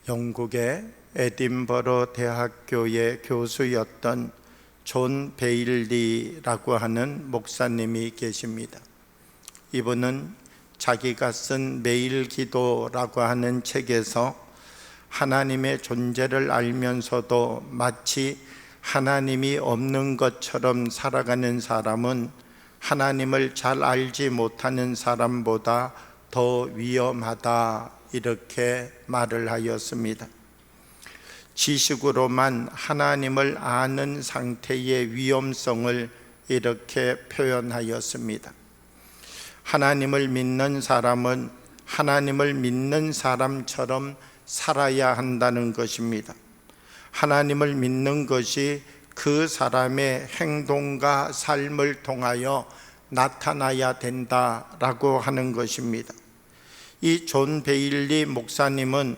영국의 에딘버러 대학교의 교수였던 존 베일리라고 하는 목사님이 계십니다. 이분은 자기가 쓴 매일 기도라고 하는 책에서 하나님의 존재를 알면서도 마치 하나님이 없는 것처럼 살아가는 사람은 하나님을 잘 알지 못하는 사람보다 더 위험하다, 이렇게 말을 하였습니다. 지식으로만 하나님을 아는 상태의 위험성을 이렇게 표현하였습니다. 하나님을 믿는 사람은 하나님을 믿는 사람처럼 살아야 한다는 것입니다. 하나님을 믿는 것이 그 사람의 행동과 삶을 통하여 나타나야 된다라고 하는 것입니다. 이 존 베일리 목사님은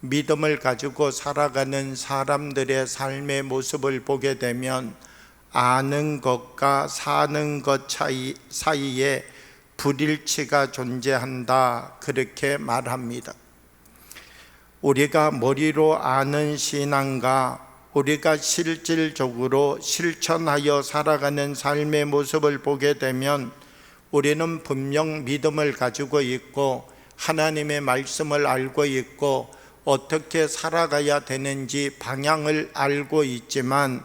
믿음을 가지고 살아가는 사람들의 삶의 모습을 보게 되면 아는 것과 사는 것 사이에 불일치가 존재한다, 그렇게 말합니다. 우리가 머리로 아는 신앙과 우리가 실질적으로 실천하여 살아가는 삶의 모습을 보게 되면 우리는 분명 믿음을 가지고 있고 하나님의 말씀을 알고 있고 어떻게 살아가야 되는지 방향을 알고 있지만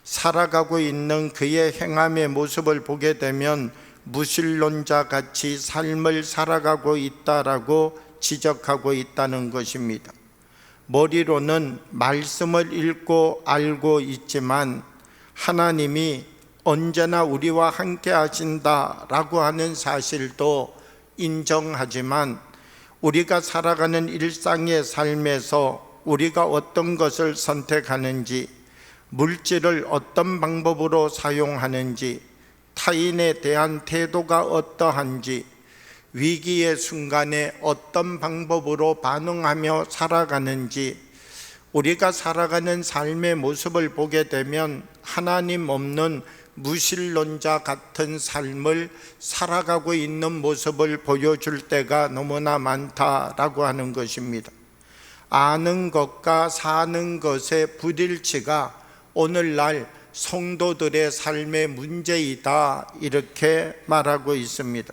살아가고 있는 그의 행함의 모습을 보게 되면 무신론자 같이 삶을 살아가고 있다라고 지적하고 있다는 것입니다. 머리로는 말씀을 읽고 알고 있지만 하나님이 언제나 우리와 함께 하신다라고 하는 사실도 인정하지만 우리가 살아가는 일상의 삶에서 우리가 어떤 것을 선택하는지, 물질을 어떤 방법으로 사용하는지, 타인에 대한 태도가 어떠한지, 위기의 순간에 어떤 방법으로 반응하며 살아가는지, 우리가 살아가는 삶의 모습을 보게 되면 하나님 없는 무신론자 같은 삶을 살아가고 있는 모습을 보여줄 때가 너무나 많다라고 하는 것입니다. 아는 것과 사는 것의 불일치가 오늘날 성도들의 삶의 문제이다, 이렇게 말하고 있습니다.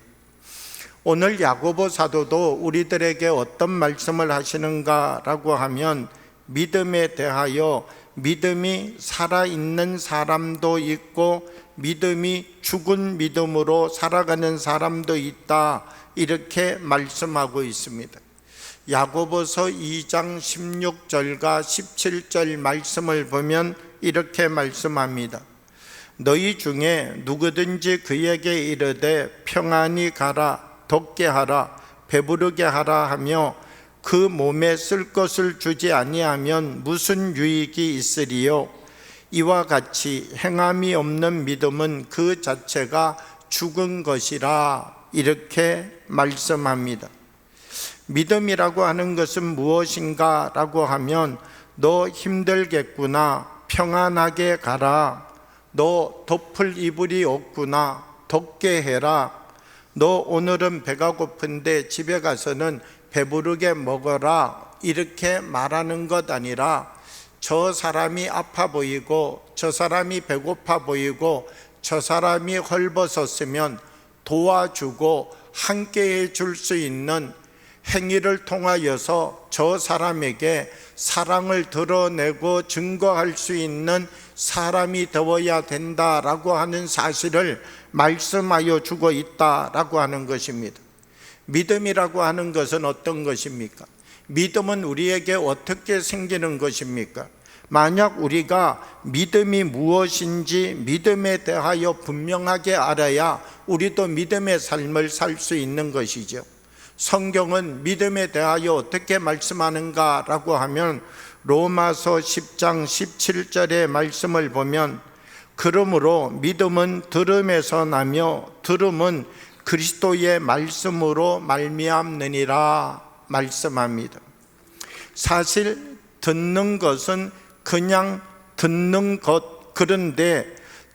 오늘 야고보 사도도 우리들에게 어떤 말씀을 하시는가라고 하면 믿음에 대하여 믿음이 살아있는 사람도 있고 믿음이 죽은 믿음으로 살아가는 사람도 있다, 이렇게 말씀하고 있습니다. 야고보서 2장 16절과 17절 말씀을 보면 이렇게 말씀합니다. 너희 중에 누구든지 그에게 이르되 평안히 가라, 덥게 하라, 배부르게 하라 하며 그 몸에 쓸 것을 주지 아니하면 무슨 유익이 있으리요? 이와 같이 행함이 없는 믿음은 그 자체가 죽은 것이라, 이렇게 말씀합니다. 믿음이라고 하는 것은 무엇인가 라고 하면 너 힘들겠구나, 평안하게 가라, 너 덮을 이불이 없구나, 덥게 해라, 너 오늘은 배가 고픈데 집에 가서는 배부르게 먹어라, 이렇게 말하는 것 아니라 저 사람이 아파 보이고 저 사람이 배고파 보이고 저 사람이 헐벗었으면 도와주고 함께해 줄 수 있는 행위를 통하여서 저 사람에게 사랑을 드러내고 증거할 수 있는 사람이 되어야 된다라고 하는 사실을 말씀하여 주고 있다라고 하는 것입니다. 믿음이라고 하는 것은 어떤 것입니까? 믿음은 우리에게 어떻게 생기는 것입니까? 만약 우리가 믿음이 무엇인지 믿음에 대하여 분명하게 알아야 우리도 믿음의 삶을 살 수 있는 것이죠. 성경은 믿음에 대하여 어떻게 말씀하는가라고 하면 로마서 10장 17절의 말씀을 보면 그러므로 믿음은 들음에서 나며 들음은 그리스도의 말씀으로 말미암느니라 말씀합니다. 사실 듣는 것은 그냥 듣는 것, 그런데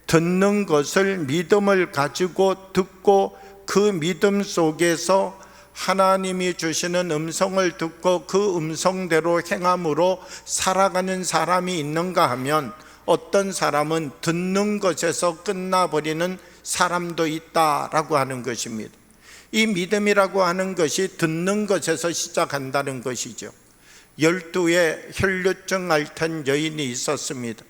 듣는 것을 믿음을 가지고 듣고 그 믿음 속에서 하나님이 주시는 음성을 듣고 그 음성대로 행함으로 살아가는 사람이 있는가 하면 어떤 사람은 듣는 것에서 끝나버리는 사람도 있다라고 하는 것입니다. 이 믿음이라고 하는 것이 듣는 것에서 시작한다는 것이죠. 12의 혈류증 앓던 여인이 있었습니다.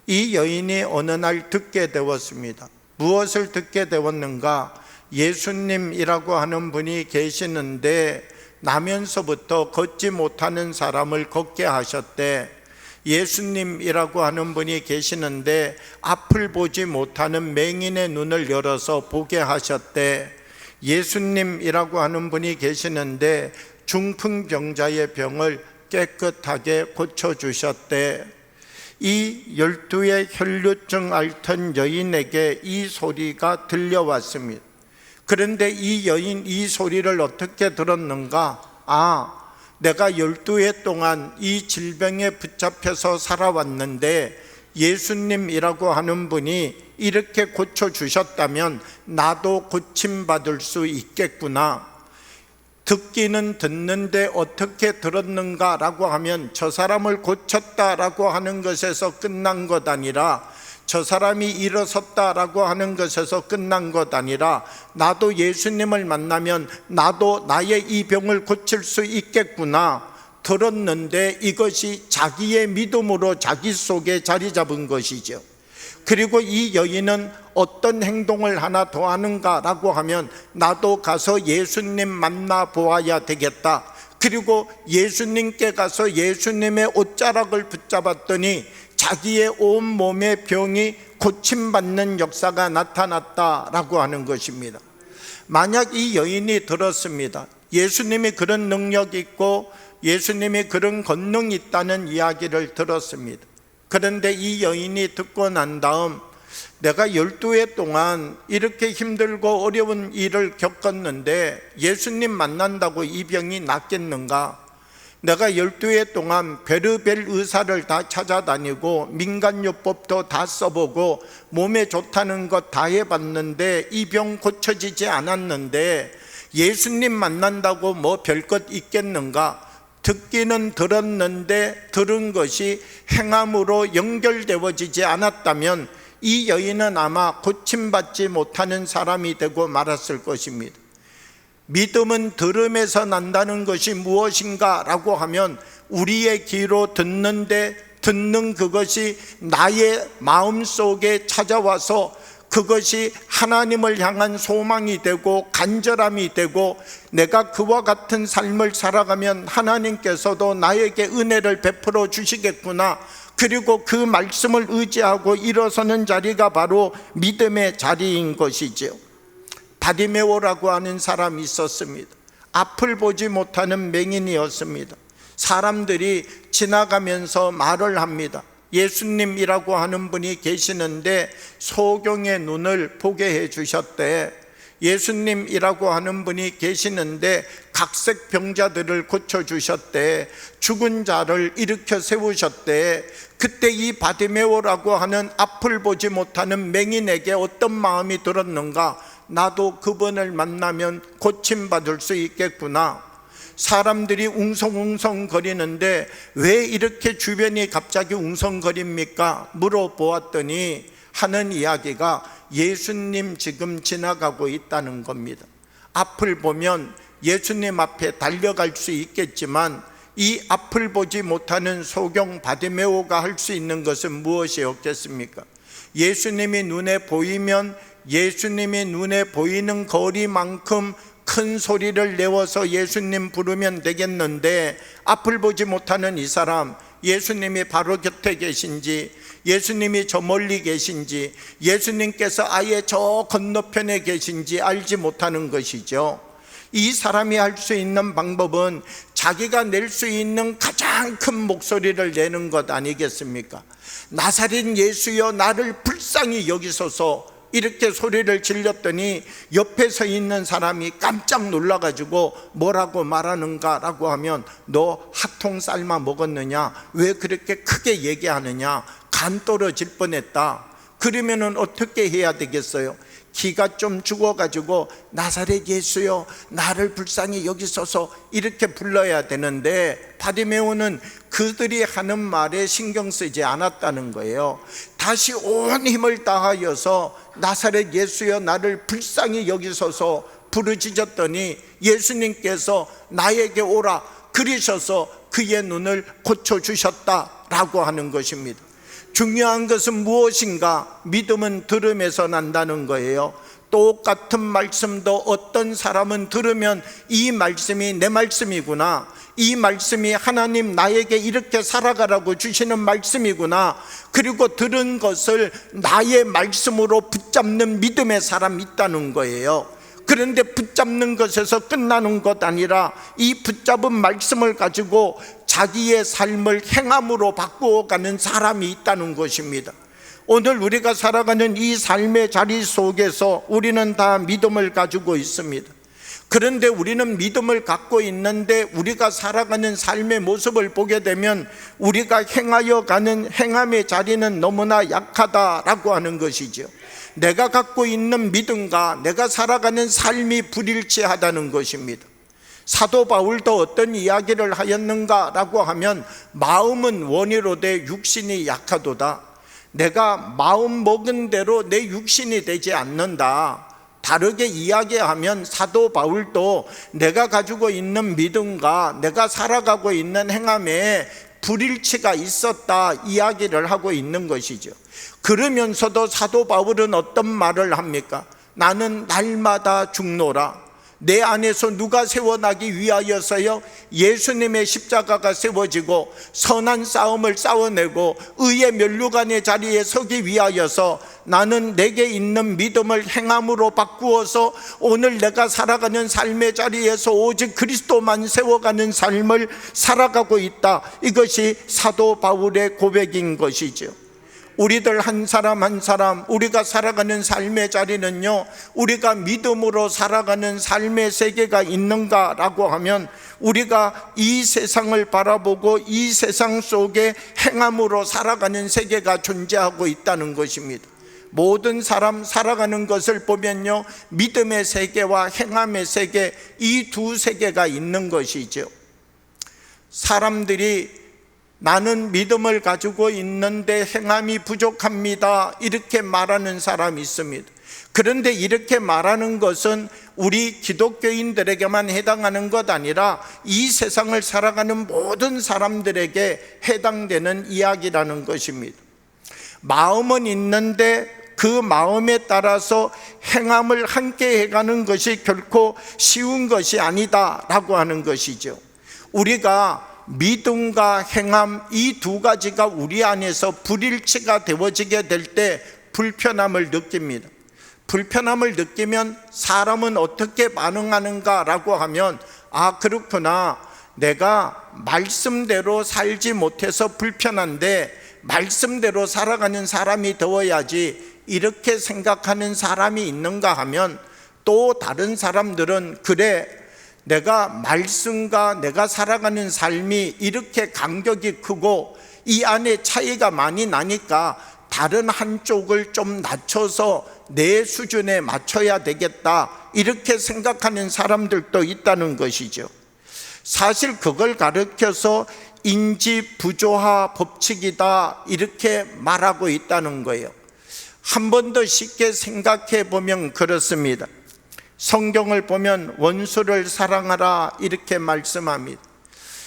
이 여인이 어느 날 듣게 되었습니다. 무엇을 듣게 되었는가? 예수님이라고 하는 분이 계시는데 나면서부터 걷지 못하는 사람을 걷게 하셨대. 예수님이라고 하는 분이 계시는데 앞을 보지 못하는 맹인의 눈을 열어서 보게 하셨대. 예수님이라고 하는 분이 계시는데 중풍병자의 병을 깨끗하게 고쳐주셨대. 이 12의 혈류증 앓던 여인에게 이 소리가 들려왔습니다. 그런데 이 여인 이 소리를 어떻게 들었는가? 내가 12해 동안 이 질병에 붙잡혀서 살아왔는데 예수님이라고 하는 분이 이렇게 고쳐주셨다면 나도 고침받을 수 있겠구나. 듣기는 듣는데 어떻게 들었는가라고 하면 저 사람을 고쳤다라고 하는 것에서 끝난 것 아니라, 저 사람이 일어섰다라고 하는 것에서 끝난 것 아니라, 나도 예수님을 만나면 나도 나의 이 병을 고칠 수 있겠구나 들었는데 이것이 자기의 믿음으로 자기 속에 자리 잡은 것이죠. 그리고 이 여인은 어떤 행동을 하나 더 하는가라고 하면 나도 가서 예수님 만나 보아야 되겠다. 그리고 예수님께 가서 예수님의 옷자락을 붙잡았더니 자기의 온 몸의 병이 고침받는 역사가 나타났다라고 하는 것입니다. 만약 이 여인이 들었습니다. 예수님이 그런 능력이 있고 예수님이 그런 권능이 있다는 이야기를 들었습니다. 그런데 이 여인이 듣고 난 다음 내가 12해 동안 이렇게 힘들고 어려운 일을 겪었는데 예수님 만난다고 이 병이 낫겠는가? 내가 12해 동안 별의별 의사를 다 찾아다니고 민간요법도 다 써보고 몸에 좋다는 것 다 해봤는데 이 병 고쳐지지 않았는데 예수님 만난다고 뭐 별것 있겠는가? 듣기는 들었는데 들은 것이 행함으로 연결되어지지 않았다면 이 여인은 아마 고침받지 못하는 사람이 되고 말았을 것입니다. 믿음은 들음에서 난다는 것이 무엇인가 라고 하면 우리의 귀로 듣는데 듣는 그것이 나의 마음속에 찾아와서 그것이 하나님을 향한 소망이 되고 간절함이 되고 내가 그와 같은 삶을 살아가면 하나님께서도 나에게 은혜를 베풀어 주시겠구나. 그리고 그 말씀을 의지하고 일어서는 자리가 바로 믿음의 자리인 것이죠. 바디메오라고 하는 사람이 있었습니다. 앞을 보지 못하는 맹인이었습니다. 사람들이 지나가면서 말을 합니다. 예수님이라고 하는 분이 계시는데 소경의 눈을 보게 해 주셨대. 예수님이라고 하는 분이 계시는데 각색 병자들을 고쳐주셨대. 죽은 자를 일으켜 세우셨대. 그때 이 바디메오라고 하는 앞을 보지 못하는 맹인에게 어떤 마음이 들었는가? 나도 그분을 만나면 고침받을 수 있겠구나. 사람들이 웅성웅성 거리는데 왜 이렇게 주변이 갑자기 웅성거립니까? 물어보았더니 하는 이야기가 예수님 지금 지나가고 있다는 겁니다. 앞을 보면 예수님 앞에 달려갈 수 있겠지만 이 앞을 보지 못하는 소경 바디메오가 할 수 있는 것은 무엇이었겠습니까? 예수님이 눈에 보이면 예수님이 눈에 보이는 거리만큼 큰 소리를 내어서 예수님 부르면 되겠는데 앞을 보지 못하는 이 사람, 예수님이 바로 곁에 계신지, 예수님이 저 멀리 계신지, 예수님께서 아예 저 건너편에 계신지 알지 못하는 것이죠. 이 사람이 할 수 있는 방법은 자기가 낼 수 있는 가장 큰 목소리를 내는 것 아니겠습니까? 나사렛 예수여 나를 불쌍히 여기소서, 이렇게 소리를 질렀더니 옆에 서 있는 사람이 깜짝 놀라가지고 뭐라고 말하는가라고 하면 너 핫통 삶아 먹었느냐? 왜 그렇게 크게 얘기하느냐? 간 떨어질 뻔했다. 그러면은 어떻게 해야 되겠어요? 기가 좀 죽어가지고 나사렛 예수여 나를 불쌍히 여기소서 이렇게 불러야 되는데 바디메오는 그들이 하는 말에 신경 쓰지 않았다는 거예요. 다시 온 힘을 다하여서 나사렛 예수여 나를 불쌍히 여기소서 부르짖었더니 예수님께서 나에게 오라 그리셔서 그의 눈을 고쳐주셨다라고 하는 것입니다. 중요한 것은 무엇인가? 믿음은 들음에서 난다는 거예요. 똑같은 말씀도 어떤 사람은 들으면 이 말씀이 내 말씀이구나, 이 말씀이 하나님 나에게 이렇게 살아가라고 주시는 말씀이구나, 그리고 들은 것을 나의 말씀으로 붙잡는 믿음의 사람이 있다는 거예요. 그런데 붙잡는 것에서 끝나는 것 아니라 이 붙잡은 말씀을 가지고 자기의 삶을 행함으로 바꾸어가는 사람이 있다는 것입니다. 오늘 우리가 살아가는 이 삶의 자리 속에서 우리는 다 믿음을 가지고 있습니다. 그런데 우리는 믿음을 갖고 있는데 우리가 살아가는 삶의 모습을 보게 되면 우리가 행하여 가는 행함의 자리는 너무나 약하다라고 하는 것이죠. 내가 갖고 있는 믿음과 내가 살아가는 삶이 불일치하다는 것입니다. 사도 바울도 어떤 이야기를 하였는가라고 하면 마음은 원이로되 육신이 약하도다. 내가 마음 먹은 대로 내 육신이 되지 않는다. 다르게 이야기하면 사도 바울도 내가 가지고 있는 믿음과 내가 살아가고 있는 행함에 불일치가 있었다 이야기를 하고 있는 것이죠. 그러면서도 사도 바울은 어떤 말을 합니까? 나는 날마다 죽노라. 내 안에서 누가 세워나기 위하여서요? 예수님의 십자가가 세워지고 선한 싸움을 싸워내고 의의 면류관의 자리에 서기 위하여서 나는 내게 있는 믿음을 행함으로 바꾸어서 오늘 내가 살아가는 삶의 자리에서 오직 그리스도만 세워가는 삶을 살아가고 있다. 이것이 사도 바울의 고백인 것이죠. 우리들 한 사람 한 사람 우리가 살아가는 삶의 자리는요, 우리가 믿음으로 살아가는 삶의 세계가 있는가라고 하면 우리가 이 세상을 바라보고 이 세상 속에 행함으로 살아가는 세계가 존재하고 있다는 것입니다. 모든 사람 살아가는 것을 보면요, 믿음의 세계와 행함의 세계, 이 두 세계가 있는 것이죠. 사람들이 나는 믿음을 가지고 있는데 행함이 부족합니다 이렇게 말하는 사람이 있습니다. 그런데 이렇게 말하는 것은 우리 기독교인들에게만 해당하는 것 아니라 이 세상을 살아가는 모든 사람들에게 해당되는 이야기라는 것입니다. 마음은 있는데 그 마음에 따라서 행함을 함께 해가는 것이 결코 쉬운 것이 아니다라고 하는 것이죠. 우리가 믿음과 행함 이 두 가지가 우리 안에서 불일치가 되어지게 될 때 불편함을 느낍니다. 불편함을 느끼면 사람은 어떻게 반응하는가라고 하면 아 그렇구나, 내가 말씀대로 살지 못해서 불편한데 말씀대로 살아가는 사람이 되어야지 이렇게 생각하는 사람이 있는가 하면 또 다른 사람들은 그래, 내가 말씀과 내가 살아가는 삶이 이렇게 간격이 크고 이 안에 차이가 많이 나니까 다른 한쪽을 좀 낮춰서 내 수준에 맞춰야 되겠다 이렇게 생각하는 사람들도 있다는 것이죠. 사실 그걸 가르쳐서 인지부조화 법칙이다 이렇게 말하고 있다는 거예요. 한 번 더 쉽게 생각해 보면 그렇습니다. 성경을 보면 원수를 사랑하라 이렇게 말씀합니다.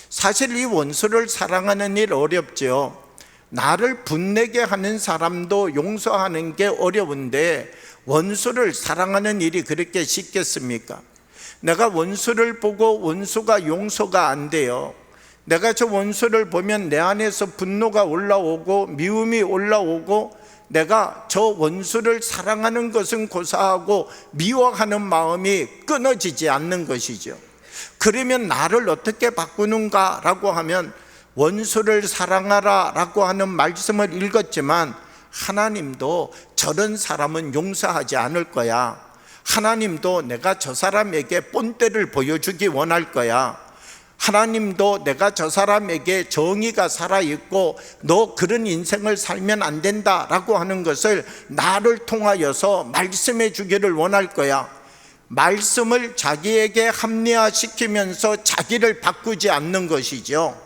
사실 이 원수를 사랑하는 일 어렵죠. 나를 분내게 하는 사람도 용서하는 게 어려운데 원수를 사랑하는 일이 그렇게 쉽겠습니까? 내가 원수를 보고 원수가 용서가 안 돼요. 내가 저 원수를 보면 내 안에서 분노가 올라오고 미움이 올라오고 내가 저 원수를 사랑하는 것은 고사하고 미워하는 마음이 끊어지지 않는 것이죠. 그러면 나를 어떻게 바꾸는가라고 하면 원수를 사랑하라 라고 하는 말씀을 읽었지만 하나님도 저런 사람은 용서하지 않을 거야. 하나님도 내가 저 사람에게 본때를 보여주기 원할 거야. 하나님도 내가 저 사람에게 정의가 살아있고 너 그런 인생을 살면 안 된다라고 하는 것을 나를 통하여서 말씀해 주기를 원할 거야. 말씀을 자기에게 합리화시키면서 자기를 바꾸지 않는 것이죠.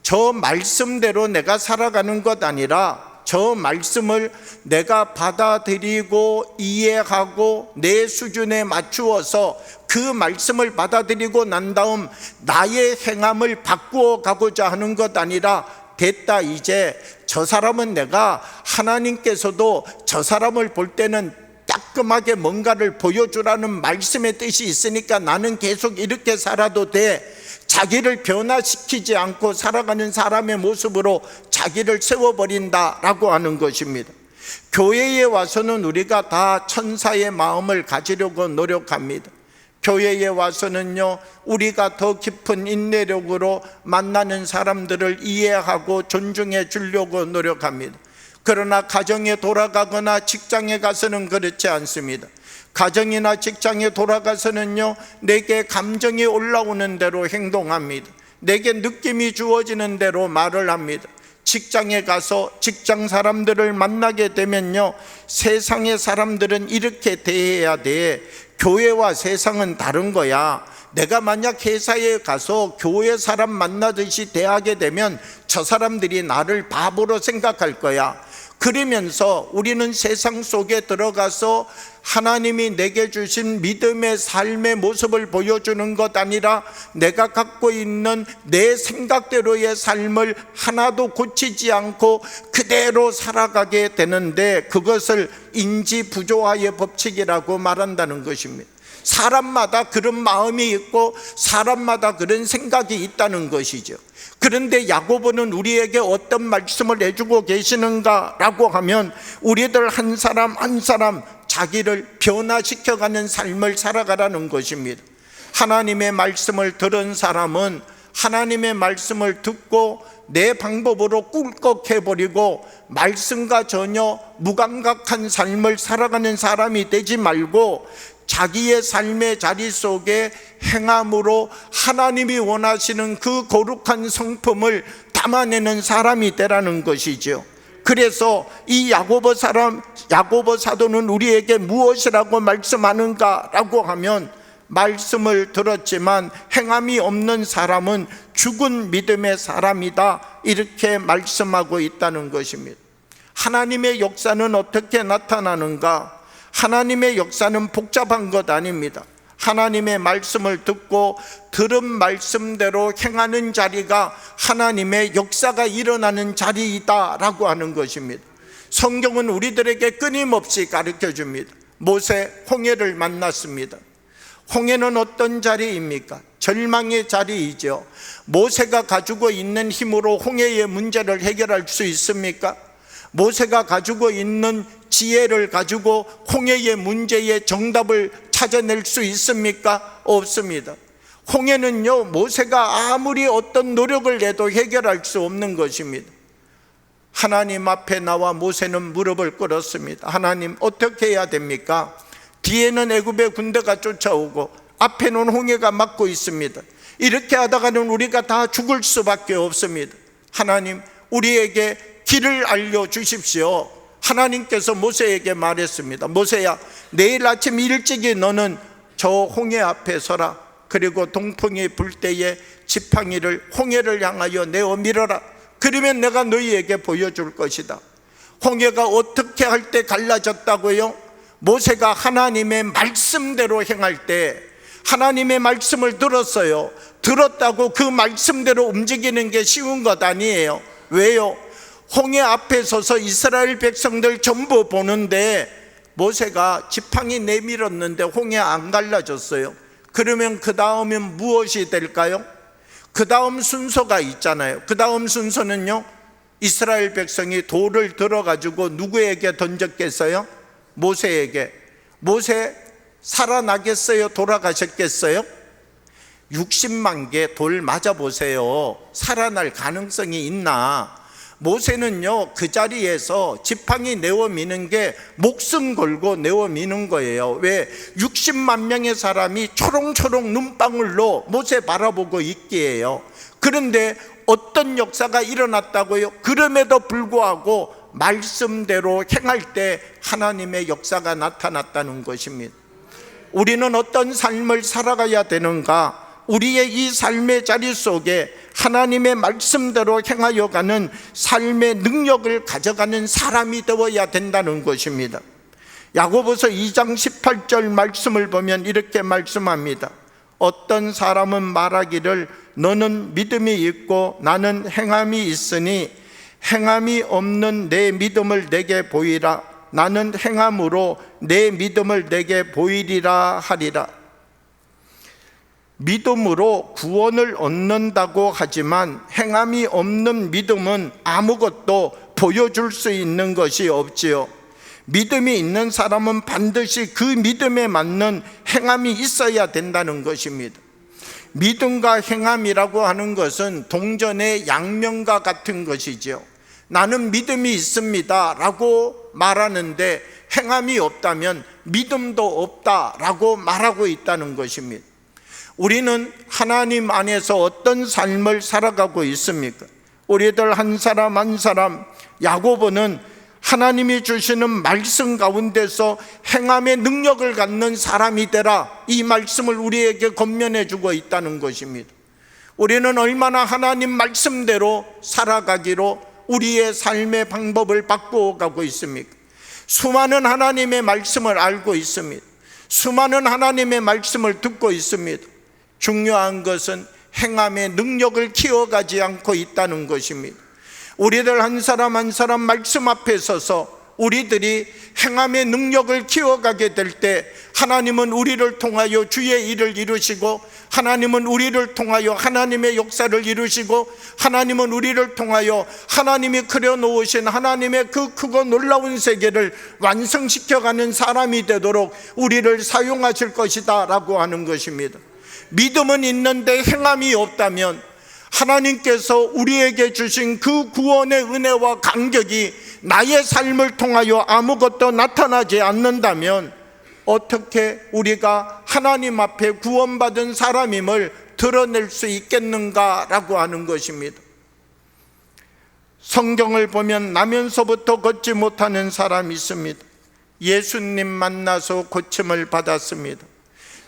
저 말씀대로 내가 살아가는 것 아니라 저 말씀을 내가 받아들이고 이해하고 내 수준에 맞추어서 그 말씀을 받아들이고 난 다음 나의 행함을 바꾸어 가고자 하는 것 아니라 됐다, 이제 저 사람은 내가, 하나님께서도 저 사람을 볼 때는 따끔하게 뭔가를 보여주라는 말씀의 뜻이 있으니까 나는 계속 이렇게 살아도 돼. 자기를 변화시키지 않고 살아가는 사람의 모습으로 자기를 세워버린다라고 하는 것입니다. 교회에 와서는 우리가 다 천사의 마음을 가지려고 노력합니다. 교회에 와서는요, 우리가 더 깊은 인내력으로 만나는 사람들을 이해하고 존중해 주려고 노력합니다. 그러나 가정에 돌아가거나 직장에 가서는 그렇지 않습니다. 가정이나 직장에 돌아가서는요, 내게 감정이 올라오는 대로 행동합니다. 내게 느낌이 주어지는 대로 말을 합니다. 직장에 가서 직장 사람들을 만나게 되면요, 세상의 사람들은 이렇게 대해야 돼. 교회와 세상은 다른 거야. 내가 만약 회사에 가서 교회 사람 만나듯이 대하게 되면 저 사람들이 나를 바보로 생각할 거야. 그러면서 우리는 세상 속에 들어가서 하나님이 내게 주신 믿음의 삶의 모습을 보여주는 것 아니라 내가 갖고 있는 내 생각대로의 삶을 하나도 고치지 않고 그대로 살아가게 되는데, 그것을 인지부조화의 법칙이라고 말한다는 것입니다. 사람마다 그런 마음이 있고 사람마다 그런 생각이 있다는 것이죠. 그런데 야고보는 우리에게 어떤 말씀을 해주고 계시는가라고 하면, 우리들 한 사람 한 사람 자기를 변화시켜가는 삶을 살아가라는 것입니다. 하나님의 말씀을 들은 사람은 하나님의 말씀을 듣고 내 방법으로 꿀꺽해버리고 말씀과 전혀 무감각한 삶을 살아가는 사람이 되지 말고, 자기의 삶의 자리 속에 행함으로 하나님이 원하시는 그 거룩한 성품을 담아내는 사람이 되라는 것이죠. 그래서 이 야고보 사도는 우리에게 무엇이라고 말씀하는가라고 하면, 말씀을 들었지만 행함이 없는 사람은 죽은 믿음의 사람이다, 이렇게 말씀하고 있다는 것입니다. 하나님의 역사는 어떻게 나타나는가? 하나님의 역사는 복잡한 것 아닙니다. 하나님의 말씀을 듣고 들은 말씀대로 행하는 자리가 하나님의 역사가 일어나는 자리이다라고 하는 것입니다. 성경은 우리들에게 끊임없이 가르쳐 줍니다. 모세 홍해를 만났습니다. 홍해는 어떤 자리입니까? 절망의 자리이죠. 모세가 가지고 있는 힘으로 홍해의 문제를 해결할 수 있습니까? 모세가 가지고 있는 지혜를 가지고 홍해의 문제의 정답을 찾아낼 수 있습니까? 없습니다. 홍해는요, 모세가 아무리 어떤 노력을 해도 해결할 수 없는 것입니다. 하나님 앞에 나와 모세는 무릎을 꿇었습니다. 하나님, 어떻게 해야 됩니까? 뒤에는 애굽의 군대가 쫓아오고 앞에는 홍해가 막고 있습니다. 이렇게 하다가는 우리가 다 죽을 수밖에 없습니다. 하나님, 우리에게 길을 알려주십시오. 하나님께서 모세에게 말했습니다. 모세야, 내일 아침 일찍이 너는 저 홍해 앞에 서라. 그리고 동풍이 불 때에 지팡이를 홍해를 향하여 내어 밀어라. 그러면 내가 너희에게 보여줄 것이다. 홍해가 어떻게 할 때 갈라졌다고요? 모세가 하나님의 말씀대로 행할 때, 하나님의 말씀을 들었어요. 들었다고 그 말씀대로 움직이는 게 쉬운 것 아니에요. 왜요? 홍해 앞에 서서 이스라엘 백성들 전부 보는데 모세가 지팡이 내밀었는데 홍해 안 갈라졌어요. 그러면 그 다음은 무엇이 될까요? 그 다음 순서가 있잖아요. 그 다음 순서는요, 이스라엘 백성이 돌을 들어가지고 누구에게 던졌겠어요? 모세에게. 모세 살아나겠어요? 돌아가셨겠어요? 60만 개 돌 맞아보세요. 살아날 가능성이 있나? 모세는요, 그 자리에서 지팡이 내어 미는 게 목숨 걸고 내어 미는 거예요. 왜? 60만 명의 사람이 초롱초롱 눈방울로 모세 바라보고 있기에요. 그런데 어떤 역사가 일어났다고요? 그럼에도 불구하고 말씀대로 행할 때 하나님의 역사가 나타났다는 것입니다. 우리는 어떤 삶을 살아가야 되는가? 우리의 이 삶의 자리 속에 하나님의 말씀대로 행하여 가는 삶의 능력을 가져가는 사람이 되어야 된다는 것입니다. 야고보서 2장 18절 말씀을 보면 이렇게 말씀합니다. 어떤 사람은 말하기를 너는 믿음이 있고 나는 행함이 있으니 행함이 없는 내 믿음을 내게 보이라. 나는 행함으로 내 믿음을 내게 보이리라 하리라. 믿음으로 구원을 얻는다고 하지만 행함이 없는 믿음은 아무것도 보여줄 수 있는 것이 없지요. 믿음이 있는 사람은 반드시 그 믿음에 맞는 행함이 있어야 된다는 것입니다. 믿음과 행함이라고 하는 것은 동전의 양면과 같은 것이죠. 나는 믿음이 있습니다 라고 말하는데 행함이 없다면 믿음도 없다라고 말하고 있다는 것입니다. 우리는 하나님 안에서 어떤 삶을 살아가고 있습니까? 우리들 한 사람 한 사람, 야고보는 하나님이 주시는 말씀 가운데서 행함의 능력을 갖는 사람이 되라, 이 말씀을 우리에게 권면해 주고 있다는 것입니다. 우리는 얼마나 하나님 말씀대로 살아가기로 우리의 삶의 방법을 바꾸어 가고 있습니까? 수많은 하나님의 말씀을 알고 있습니다. 수많은 하나님의 말씀을 듣고 있습니다. 중요한 것은 행함의 능력을 키워가지 않고 있다는 것입니다. 우리들 한 사람 한 사람 말씀 앞에 서서 우리들이 행함의 능력을 키워가게 될 때 하나님은 우리를 통하여 주의 일을 이루시고, 하나님은 우리를 통하여 하나님의 역사를 이루시고, 하나님은 우리를 통하여 하나님이 그려놓으신 하나님의 그 크고 놀라운 세계를 완성시켜가는 사람이 되도록 우리를 사용하실 것이다 라고 하는 것입니다. 믿음은 있는데 행함이 없다면 하나님께서 우리에게 주신 그 구원의 은혜와 감격이 나의 삶을 통하여 아무것도 나타나지 않는다면 어떻게 우리가 하나님 앞에 구원받은 사람임을 드러낼 수 있겠는가라고 하는 것입니다. 성경을 보면 나면서부터 걷지 못하는 사람이 있습니다. 예수님 만나서 고침을 받았습니다.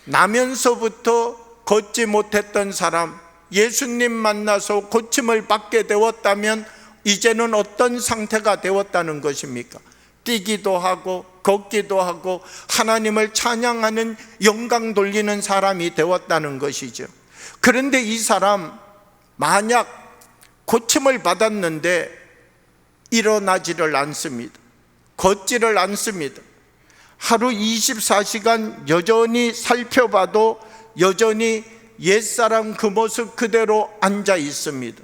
나면서부터 걷지 못했던 사람, 예수님 만나서 고침을 받게 되었다면 이제는 어떤 상태가 되었다는 것입니까? 뛰기도 하고 걷기도 하고 하나님을 찬양하는, 영광 돌리는 사람이 되었다는 것이죠. 그런데 이 사람 만약 고침을 받았는데 일어나지를 않습니다. 걷지를 않습니다. 하루 24시간 여전히 살펴봐도 여전히 옛사람 그 모습 그대로 앉아 있습니다.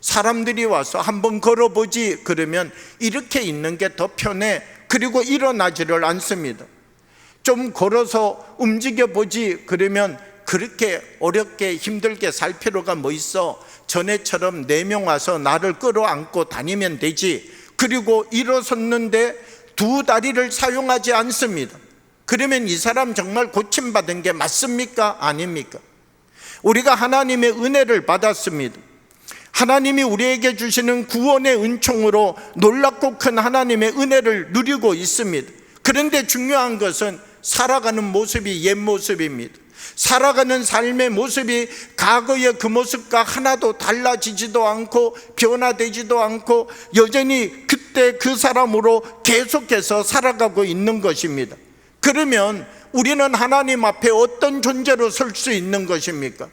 사람들이 와서 한번 걸어보지 그러면 이렇게 있는 게 더 편해. 그리고 일어나지를 않습니다. 좀 걸어서 움직여보지 그러면 그렇게 어렵게 힘들게 살 필요가 뭐 있어. 전에처럼 4명 와서 나를 끌어안고 다니면 되지. 그리고 일어섰는데 두 다리를 사용하지 않습니다. 그러면 이 사람 정말 고침받은 게 맞습니까? 아닙니까? 우리가 하나님의 은혜를 받았습니다. 하나님이 우리에게 주시는 구원의 은총으로 놀랍고 큰 하나님의 은혜를 누리고 있습니다. 그런데 중요한 것은 살아가는 모습이 옛 모습입니다. 살아가는 삶의 모습이 과거의 그 모습과 하나도 달라지지도 않고 변화되지도 않고 여전히 그때 그 사람으로 계속해서 살아가고 있는 것입니다. 그러면 우리는 하나님 앞에 어떤 존재로 설 수 있는 것입니까?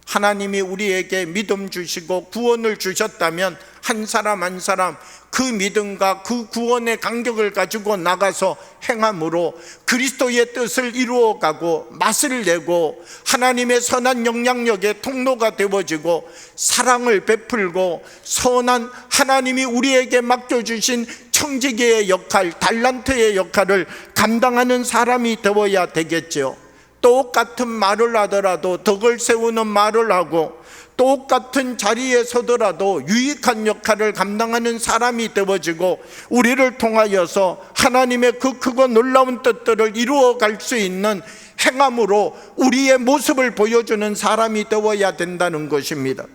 하나님이 우리에게 믿음 주시고 구원을 주셨다면 한 사람 한 사람 그 믿음과 그 구원의 간격을 가지고 나가서 행함으로 그리스도의 뜻을 이루어가고 맛을 내고 하나님의 선한 영향력의 통로가 되어지고 사랑을 베풀고 선한 하나님이 우리에게 맡겨주신 청지기의 역할, 달란트의 역할을 감당하는 사람이 되어야 되겠죠. 똑같은 말을 하더라도 덕을 세우는 말을 하고 똑같은 자리에 서더라도 유익한 역할을 감당하는 사람이 되어지고, 우리를 통하여서 하나님의 그 크고 놀라운 뜻들을 이루어갈 수 있는 행함으로 우리의 모습을 보여주는 사람이 되어야 된다는 것입니다.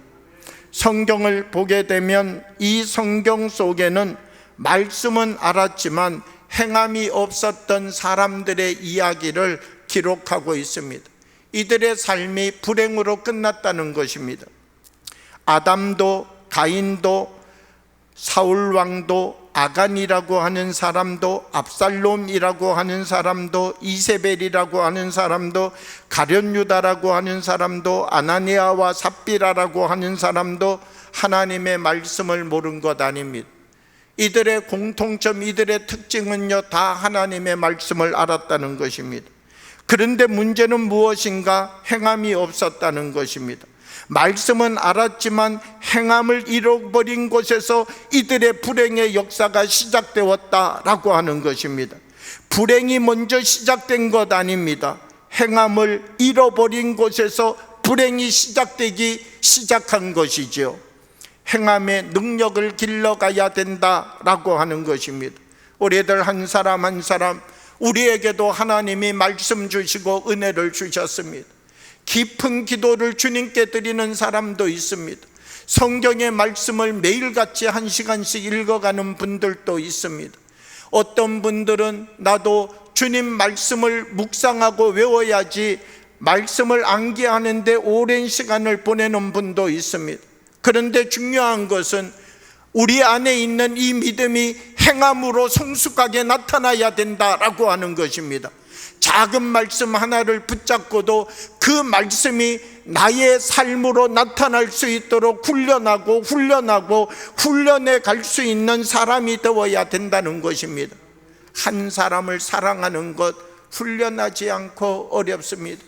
성경을 보게 되면 이 성경 속에는 말씀은 알았지만 행함이 없었던 사람들의 이야기를 기록하고 있습니다. 이들의 삶이 불행으로 끝났다는 것입니다. 아담도, 가인도, 사울왕도, 아간이라고 하는 사람도, 압살롬이라고 하는 사람도, 이세벨이라고 하는 사람도, 가룟유다라고 하는 사람도, 아나니아와 삽비라라고 하는 사람도 하나님의 말씀을 모른 것 아닙니다. 이들의 공통점, 이들의 특징은요, 다 하나님의 말씀을 알았다는 것입니다. 그런데 문제는 무엇인가? 행함이 없었다는 것입니다. 말씀은 알았지만 행함을 잃어버린 곳에서 이들의 불행의 역사가 시작되었다라고 하는 것입니다. 불행이 먼저 시작된 것 아닙니다. 행함을 잃어버린 곳에서 불행이 시작한 것이지요. 행함의 능력을 길러가야 된다라고 하는 것입니다. 우리들 한 사람 한 사람, 우리에게도 하나님이 말씀 주시고 은혜를 주셨습니다. 깊은 기도를 주님께 드리는 사람도 있습니다. 성경의 말씀을 매일같이 1시간씩 읽어가는 분들도 있습니다. 어떤 분들은 나도 주님 말씀을 묵상하고 외워야지 말씀을 암기하는데 오랜 시간을 보내는 분도 있습니다. 그런데 중요한 것은 우리 안에 있는 이 믿음이 행함으로 성숙하게 나타나야 된다라고 하는 것입니다. 작은 말씀 하나를 붙잡고도 그 말씀이 나의 삶으로 나타날 수 있도록 훈련해 갈 수 있는 사람이 되어야 된다는 것입니다. 한 사람을 사랑하는 것 훈련하지 않고 어렵습니다.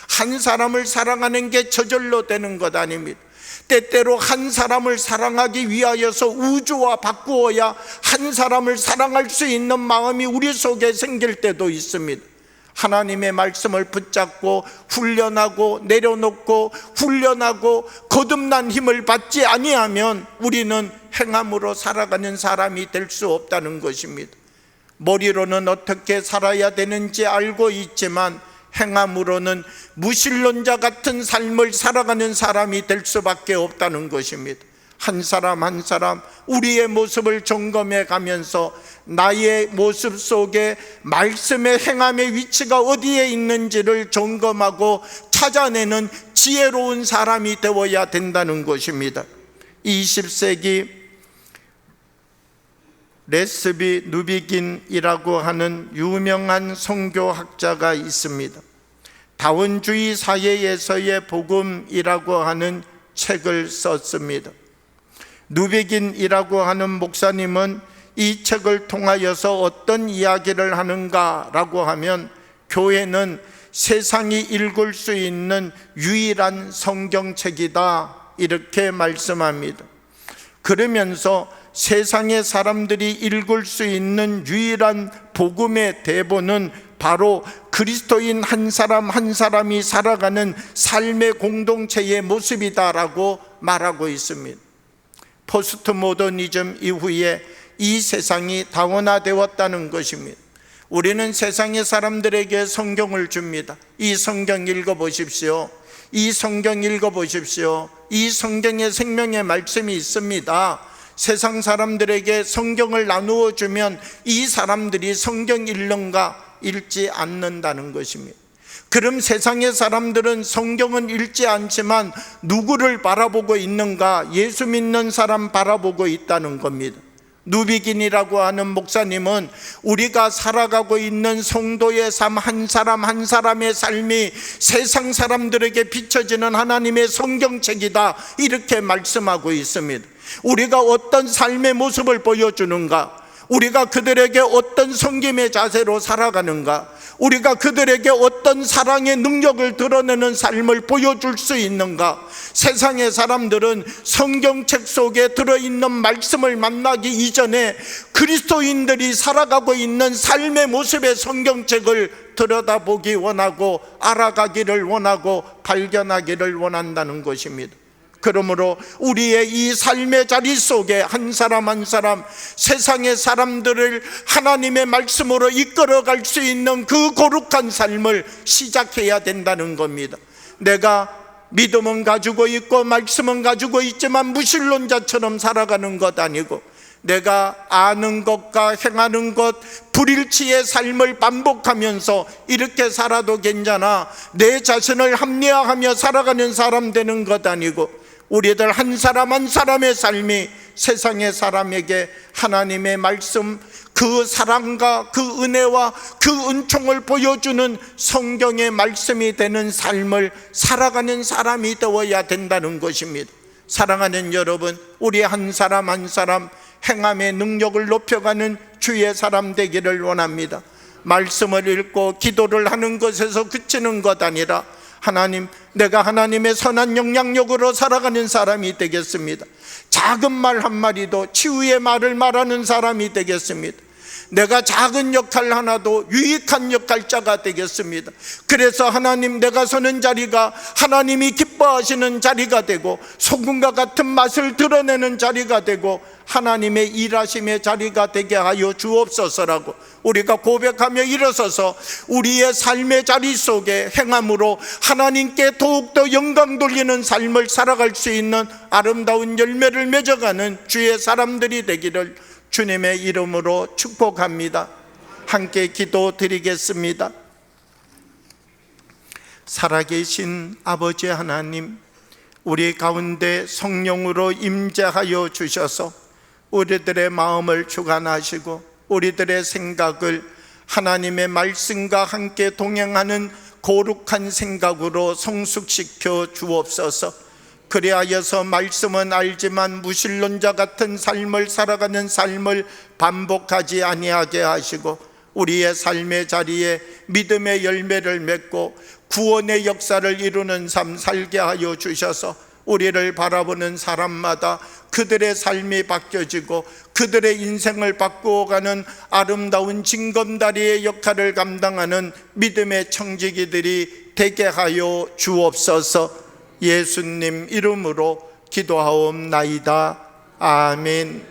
한 사람을 사랑하는 게 저절로 되는 것 아닙니다. 때때로 한 사람을 사랑하기 위하여서 우주와 바꾸어야 한 사람을 사랑할 수 있는 마음이 우리 속에 생길 때도 있습니다. 하나님의 말씀을 붙잡고 훈련하고 내려놓고 훈련하고 거듭난 힘을 받지 아니하면 우리는 행함으로 살아가는 사람이 될 수 없다는 것입니다. 머리로는 어떻게 살아야 되는지 알고 있지만 행함으로는 무신론자 같은 삶을 살아가는 사람이 될 수밖에 없다는 것입니다. 한 사람 한 사람 우리의 모습을 점검해 가면서 나의 모습 속에 말씀의 행함의 위치가 어디에 있는지를 점검하고 찾아내는 지혜로운 사람이 되어야 된다는 것입니다. 20세기 레스비 누비긴이라고 하는 유명한 선교학자가 있습니다. 다원주의 사회에서의 복음이라고 하는 책을 썼습니다. 누비긴이라고 하는 목사님은 이 책을 통하여서 어떤 이야기를 하는가라고 하면, 교회는 세상이 읽을 수 있는 유일한 성경책이다 이렇게 말씀합니다. 그러면서 세상의 사람들이 읽을 수 있는 유일한 복음의 대본은 바로 그리스도인 한 사람 한 사람이 살아가는 삶의 공동체의 모습이다라고 말하고 있습니다. 포스트 모더니즘 이후에 이 세상이 다원화되었다는 것입니다. 우리는 세상의 사람들에게 성경을 줍니다. 이 성경 읽어보십시오. 이 성경 읽어보십시오. 이 성경에 생명의 말씀이 있습니다. 세상 사람들에게 성경을 나누어 주면 이 사람들이 성경 읽는가? 읽지 않는다는 것입니다. 그럼 세상의 사람들은 성경은 읽지 않지만 누구를 바라보고 있는가? 예수 믿는 사람 바라보고 있다는 겁니다. 누비긴이라고 하는 목사님은 우리가 살아가고 있는 성도의 삶 한 사람 한 사람의 삶이 세상 사람들에게 비춰지는 하나님의 성경책이다 이렇게 말씀하고 있습니다. 우리가 어떤 삶의 모습을 보여주는가? 우리가 그들에게 어떤 섬김의 자세로 살아가는가? 우리가 그들에게 어떤 사랑의 능력을 드러내는 삶을 보여줄 수 있는가? 세상의 사람들은 성경책 속에 들어있는 말씀을 만나기 이전에 그리스도인들이 살아가고 있는 삶의 모습의 성경책을 들여다보기 원하고 알아가기를 원하고 발견하기를 원한다는 것입니다. 그러므로 우리의 이 삶의 자리 속에 한 사람 한 사람 세상의 사람들을 하나님의 말씀으로 이끌어갈 수 있는 그 거룩한 삶을 시작해야 된다는 겁니다. 내가 믿음은 가지고 있고 말씀은 가지고 있지만 무신론자처럼 살아가는 것 아니고, 내가 아는 것과 행하는 것 불일치의 삶을 반복하면서 이렇게 살아도 괜찮아 내 자신을 합리화하며 살아가는 사람 되는 것 아니고, 우리들 한 사람 한 사람의 삶이 세상의 사람에게 하나님의 말씀, 그 사랑과 그 은혜와 그 은총을 보여주는 성경의 말씀이 되는 삶을 살아가는 사람이 되어야 된다는 것입니다. 사랑하는 여러분, 우리 한 사람 한 사람 행함의 능력을 높여가는 주의 사람 되기를 원합니다. 말씀을 읽고 기도를 하는 것에서 그치는 것 아니라 하나님, 내가 하나님의 선한 영향력으로 살아가는 사람이 되겠습니다. 작은 말 한마디도 치유의 말을 말하는 사람이 되겠습니다. 내가 작은 역할 하나도 유익한 역할자가 되겠습니다. 그래서 하나님, 내가 서는 자리가 하나님이 기뻐하시는 자리가 되고 소금과 같은 맛을 드러내는 자리가 되고 하나님의 일하심의 자리가 되게 하여 주옵소서라고 우리가 고백하며 일어서서 우리의 삶의 자리 속에 행함으로 하나님께 더욱더 영광 돌리는 삶을 살아갈 수 있는 아름다운 열매를 맺어가는 주의 사람들이 되기를 주님의 이름으로 축복합니다. 함께 기도드리겠습니다. 살아계신 아버지 하나님, 우리 가운데 성령으로 임재하여 주셔서 우리들의 마음을 주관하시고 우리들의 생각을 하나님의 말씀과 함께 동행하는 거룩한 생각으로 성숙시켜 주옵소서. 그리하여서 말씀은 알지만 무신론자 같은 삶을 살아가는 삶을 반복하지 아니하게 하시고 우리의 삶의 자리에 믿음의 열매를 맺고 구원의 역사를 이루는 삶 살게 하여 주셔서 우리를 바라보는 사람마다 그들의 삶이 바뀌어지고 그들의 인생을 바꾸어가는 아름다운 징검다리의 역할을 감당하는 믿음의 청지기들이 되게 하여 주옵소서. 예수님 이름으로 기도하옵나이다. 아멘.